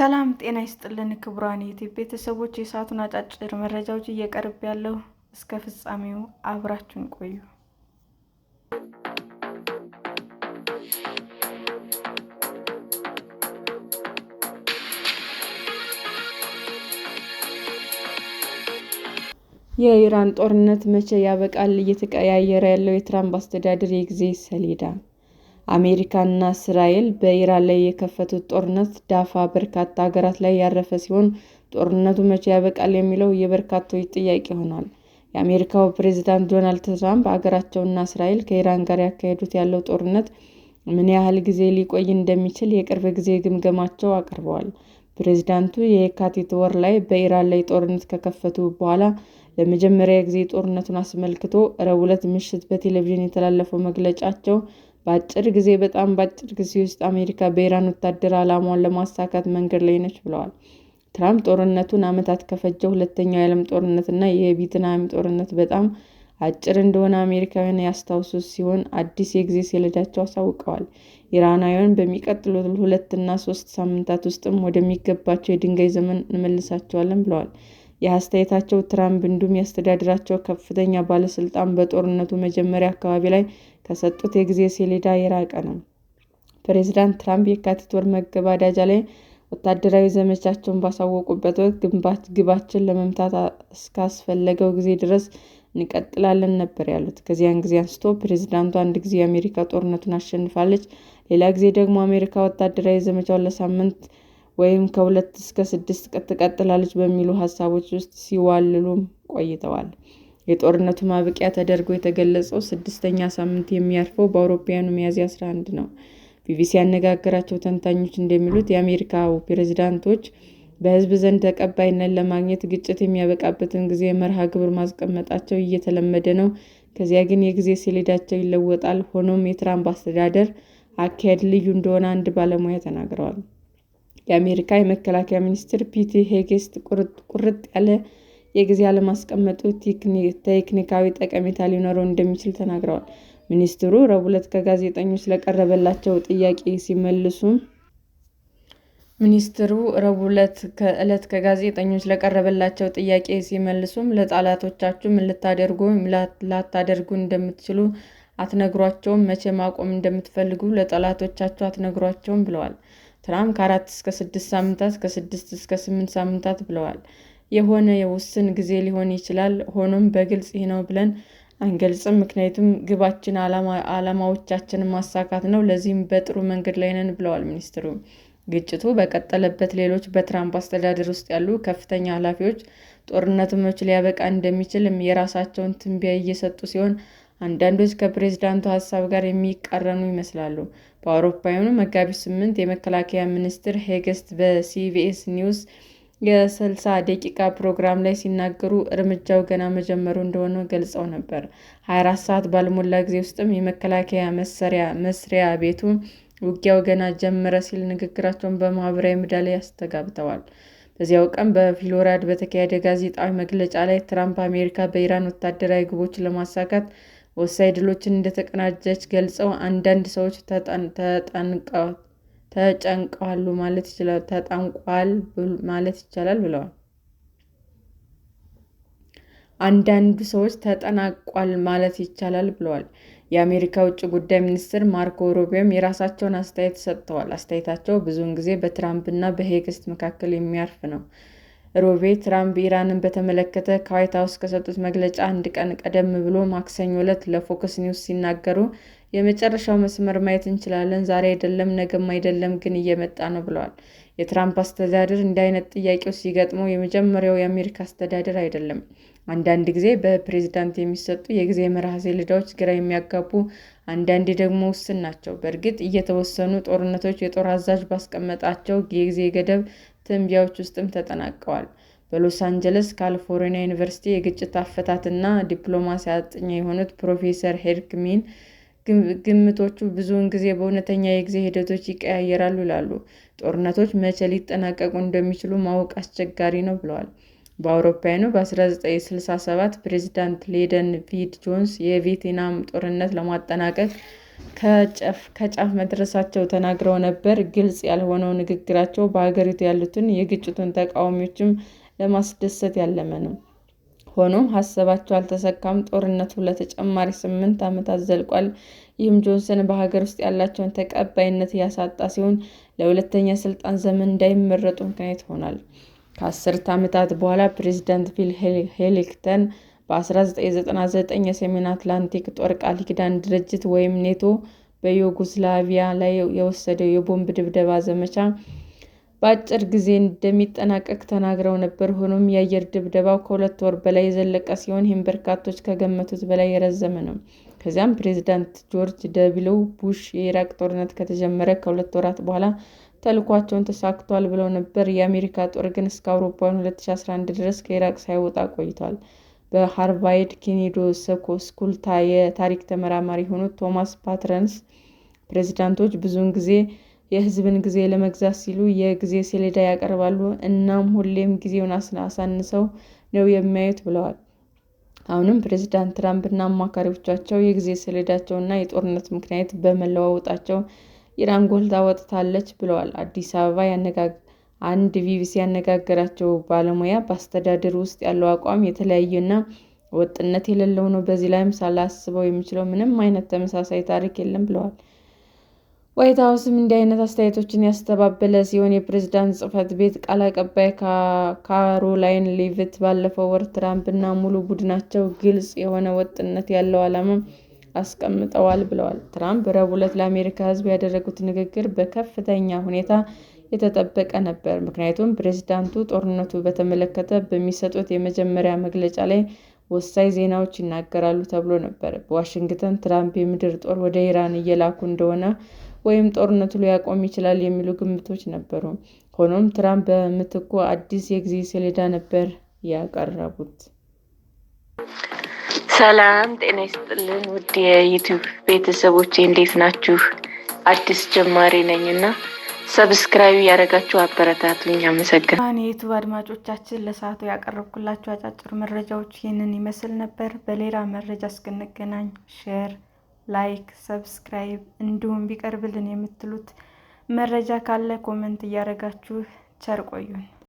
ሰላም ጤና ይስጥልን ክቡራን የዩቲዩብ ቤተሰቦች፣ የሰዓቱን አጫጭር መረጃዎች እየቀርብ ያለው እስከ ፍጻሜው አብራችሁን ቆዩ። የኢራን ጦርነት መቼ ያበቃል? እየተቀያየረ ያለው የትራምፕ አስተዳደር የጊዜ ሰሌዳ። አሜሪካና እስራኤል በኢራን ላይ የከፈቱት ጦርነት ዳፋ በርካታ ሀገራት ላይ ያረፈ ሲሆን፣ ጦርነቱ መቼ ያበቃል የሚለው የበርካቶች ጥያቄ ሆኗል። የአሜሪካው ፕሬዝዳንት ዶናልድ ትራምፕ ሀገራቸውና እስራኤል ከኢራን ጋር ያካሄዱት ያለው ጦርነት ምን ያህል ጊዜ ሊቆይ እንደሚችል የቅርብ ጊዜ ግምገማቸውን አቅርበዋል። ፕሬዝዳንቱ የካቲት ወር ላይ በኢራን ላይ ጦርነት ከከፈቱ በኋላ ለመጀመሪያ ጊዜ ጦርነቱን አስመልክቶ ረቡዕ ዕለት ምሽት በቴሌቪዥን የተላለፈው መግለጫቸው በጣም በአጭር ጊዜ ውስጥ አሜሪካ በኢራን ወታደራዊ ዓላማዋን ለማሳካት መንገድ ላይ ነች ብለዋል። ትራምፕ ጦርነቱን ዓመታት ከፈጀው ሁለተኛው የዓለም ጦርነት እና የቪየትናም ጦርነት በጣም አጭር እንደሆነ አሜሪካውያን ያስታወሱ ሲሆን አዲስ የጊዜ ሰሌዳቸውን አሳውቀዋል። ኢራናውያን በሚቀጥሉት 2 እና 3 ሳምንታት ውስጥም ወደሚገባቸው የድንጋይ ዘመን እንመልሳቸዋለን ብለዋል። ይህ አስተያየታቸው ትራምፕ እንዲሁም የአስተዳደራቸው ከፍተኛ ባለስልጣን በጦርነቱ መጀመሪያ አካባቢ ላይ ከሰጡት የጊዜ ሰሌዳ የራቀ ነው። ፕሬዝዳንት ትራምፕ የካቲት ወር መገባደጃ ላይ ወታደራዊ ዘመቻቸውን ባሳወቁበት ወቅት ግባችንን ለመምታት እስካስፈለገው ጊዜ ድረስ እንቀጥላለን ነበር ያሉት። ከዚያን ጊዜ አንስቶ ፕሬዝዳንቱ አንድ ጊዜ አሜሪካ ጦርነቱን አሸንፋለች፣ ሌላ ጊዜ ደግሞ አሜሪካ ወታደራዊ ዘመቻውን ለሳምንት ወይም ከ2 እስከ 6 ትቀጥላለች በሚሉ ሀሳቦች ውስጥ ሲዋልሉም ቆይተዋል። የጦርነቱ ማብቂያ ተደርጎ የተገለጸው 6ኛ ሳምንት የሚያርፈው በአውሮፓውያኑ ሚያዝያ 11 ነው። ቢቢሲ ያነጋገራቸው ተንታኞች እንደሚሉት የአሜሪካው ፕሬዝዳንቶች በሕዝብ ዘንድ ተቀባይነት ለማግኘት ግጭት የሚያበቃበትን ጊዜ መርሃ ግብር ማስቀመጣቸው እየተለመደ ነው። ከዚያ ግን የጊዜ ሰሌዳቸው ይለወጣል። ሆኖም የትራምፕ አስተዳደር አካሄድ ልዩ እንደሆነ አንድ ባለሙያ ተናግረዋል። የአሜሪካ የመከላከያ ሚኒስትር ፒት ሄግሴት ቁርጥ ያለ የጊዜ አለማስቀመጡ ቴክኒካዊ ጠቀሜታ ሊኖረው እንደሚችል ተናግረዋል። ሚኒስትሩ ረቡዕ ዕለት ለቀረበላቸው ጥያቄ ሲመልሱም ለጠላቶቻችሁ ምን ልታደርጉ ወይም ላታደርጉ እንደምትችሉ አትነግሯቸውም፣ መቼ ማቆም እንደምትፈልጉ ለጠላቶቻችሁ አትነግሯቸውም ብለዋል። ትራምፕ ከ4 እስከ 6 ሳምንታት፣ ከ6 እስከ 8 ሳምንታት ብለዋል። የሆነ የውስን ጊዜ ሊሆን ይችላል። ሆኖም በግልጽ ይህ ነው ብለን አንገልጽም፣ ምክንያቱም ግባችን ዓላማዎቻችንን ማሳካት ነው። ለዚህም በጥሩ መንገድ ላይ ነን ብለዋል ሚኒስትሩ። ግጭቱ በቀጠለበት ሌሎች በትራምፕ አስተዳደር ውስጥ ያሉ ከፍተኛ ኃላፊዎች ጦርነቱ መቼ ሊያበቃ እንደሚችል የራሳቸውን ትንበያ እየሰጡ ሲሆን፣ አንዳንዶች ከፕሬዝዳንቱ ሀሳብ ጋር የሚቃረኑ ይመስላሉ። በአውሮፓውያኑ መጋቢት 8 የመከላከያ ሚኒስትር ሄግሴት በሲቢኤስ ኒውስ የ60 ደቂቃ ፕሮግራም ላይ ሲናገሩ እርምጃው ገና መጀመሩ እንደሆነ ገልጸው ነበር። 24 ሰዓት ባልሞላ ጊዜ ውስጥም የመከላከያ መስሪያ ቤቱ ውጊያው ገና ጀመረ ሲል ንግግራቸውን በማህበራዊ ሚዲያ ላይ አስተጋብተዋል። በዚያው ቀን በፍሎሪዳ በተካሄደ ጋዜጣዊ መግለጫ ላይ ትራምፕ አሜሪካ በኢራን ወታደራዊ ግቦችን ለማሳካት ወሳኝ ድሎችን እንደተቀዳጀች ገልጸው አንዳንድ ሰዎች ተጨንቀዋል ብለዋል። ተጠናቋል ማለት ይቻላል ብለዋል። የአሜሪካ ውጭ ጉዳይ ሚኒስትር ማርኮ ሩቢዮም የራሳቸውን አስተያየት ሰጥተዋል። አስተያየታቸው ብዙውን ጊዜ በትራምፕ እና በሄግሴት መካከል የሚያርፍ ነው። ሩቢዮ ትራምፕ ኢራንን በተመለከተ ከዋይት ሀውስ ከሰጡት መግለጫ አንድ ቀን ቀደም ብሎ ማክሰኞ ዕለት ለፎክስ ኒውስ ሲናገሩ የመጨረሻው መስመር ማየት እንችላለን፣ ዛሬ አይደለም፣ ነገም አይደለም፣ ግን እየመጣ ነው ብለዋል። የትራምፕ አስተዳደር እንዲህ አይነት ጥያቄዎች ሲገጥመው የመጀመሪያው የአሜሪካ አስተዳደር አይደለም። አንዳንድ ጊዜ በፕሬዝዳንት የሚሰጡ የጊዜ መርሃ ሰሌዳዎች ግራ የሚያጋቡ፣ አንዳንዴ ደግሞ ውስን ናቸው። በእርግጥ የተወሰኑ ጦርነቶች የጦር አዛዥ ባስቀመጣቸው የጊዜ ገደብ ትንበያዎች ውስጥም ተጠናቀዋል። በሎስ አንጀለስ ካሊፎርኒያ ዩኒቨርሲቲ የግጭት አፈታትና ዲፕሎማሲ አጥኚ የሆኑት ፕሮፌሰር ሄርክ ሚን ግምቶቹ ብዙውን ጊዜ በእውነተኛ የጊዜ ሂደቶች ይቀያየራሉ ይላሉ። ጦርነቶች መቼ ሊጠናቀቁ እንደሚችሉ ማወቅ አስቸጋሪ ነው ብለዋል። በአውሮፓውያኑ በ1967 ፕሬዝዳንት ሊንደን ቢ ጆንሰን የቪየትናም ጦርነት ለማጠናቀቅ ከጫፍ መድረሳቸው ተናግረው ነበር። ግልጽ ያልሆነው ንግግራቸው በሀገሪቱ ያሉትን የግጭቱን ተቃዋሚዎችም ለማስደሰት ያለመ ነው። ሆኖም ሀሳባቸው አልተሳካም። ጦርነቱ ለተጨማሪ 8 ዓመታት ዘልቋል። ይህም ጆንሰን በሀገር ውስጥ ያላቸውን ተቀባይነት ያሳጣ ሲሆን ለሁለተኛ ስልጣን ዘመን እንዳይመረጡ ምክንያት ሆኗል። ከ10 ዓመታት በኋላ ፕሬዚዳንት ቢል ክሊንተን በ1999 የሰሜን አትላንቲክ ጦር ቃል ኪዳን ድርጅት (ኔቶ) በዩጎስላቪያ ላይ የወሰደው የቦምብ ድብደባ ዘመቻ በአጭር ጊዜ እንደሚጠናቀቅ ተናግረው ነበር። ሆኖም የአየር ድብደባው ከ2 ወር በላይ የዘለቀ ሲሆን ይህም በርካቶች ከገመቱት በላይ የረዘመ ነው። ከዚያም ፕሬዚዳንት ጆርጅ ደብሊው ቡሽ የኢራቅ ጦርነት ከተጀመረ ከ2 ወራት በኋላ ተልዕኳቸው ተሳክቷል ብለው ነበር። የአሜሪካ ጦር ግን እስከ አውሮፓውያኑ 2011 ድረስ ከኢራቅ ሳይወጣ ቆይቷል። በሃርቫርድ ኬኔዲ ስኩል የታሪክ ተመራማሪ የሆኑት ቶማስ ፓተርሰን ፕሬዚዳንቶች ብዙውን ጊዜ የሕዝብን ጊዜ ለመግዛት ሲሉ የጊዜ ሰሌዳ ያቀርባሉ፣ እናም ሁሌም ጊዜውን አሳንሰው ነው የሚያዩት ብለዋል። አሁንም ፕሬዚዳንት ትራምፕ እና አማካሪዎቻቸው የጊዜ ሰሌዳቸውን የጦርነት ምክንያት በመለዋወጣቸው ኢራን ጎልታ ወጥታለች ብለዋል። አዲስ አበባ አንድ ቢቢሲ ያነጋገራቸው ባለሙያ በአስተዳደሩ ውስጥ ያለው አቋም የተለያየ እና ወጥነት የሌለው ነው። በዚህ ላይም ሳላስበው የምችለው ምንም አይነት ተመሳሳይ ታሪክ የለም ብለዋል። ዋይት ሀውስም እንዲህ አይነት አስተያየቶችን ያስተባበለ ሲሆን የፕሬዝዳንት ጽሕፈት ቤት ቃል አቀባይ ካሮላይን ሌቪት ባለፈው ወር ትራምፕ እና ሙሉ ቡድናቸው ግልጽ የሆነ ወጥነት ያለው ዓላማ አስቀምጠዋል ብለዋል። ትራምፕ ረቡዕ ዕለት ለአሜሪካ ሕዝብ ያደረጉት ንግግር በከፍተኛ ሁኔታ የተጠበቀ ነበር፣ ምክንያቱም ፕሬዝዳንቱ ጦርነቱ በተመለከተ በሚሰጡት የመጀመሪያ መግለጫ ላይ ወሳኝ ዜናዎች ይናገራሉ ተብሎ ነበር። በዋሽንግተን ትራምፕ የምድር ጦር ወደ ኢራን እየላኩ እንደሆነ ወይም ጦርነቱ ሊያቆም ይችላል የሚሉ ግምቶች ነበሩ። ሆኖም ትራምፕ በምትኩ አዲስ የጊዜ ሰሌዳ ነበር ያቀረቡት። ሰላም ጤና ይስጥልን ውድ የዩቲዩብ ቤተሰቦቼ እንዴት ናችሁ? አዲስ ጀማሪ ነኝ እና ሰብስክራይብ ያደረጋችሁ አበረታቱኝ። አመሰግናለሁ። የዩቲዩብ አድማጮቻችን ለሰዓቱ ያቀረብኩላችሁ አጫጭር መረጃዎች ይህንን ይመስል ነበር። በሌላ መረጃ እስክንገናኝ ሼር፣ ላይክ፣ ሰብስክራይብ እንዲሁም ቢቀርብልን የምትሉት መረጃ ካለ ኮመንት እያደረጋችሁ ቸር ቆዩን።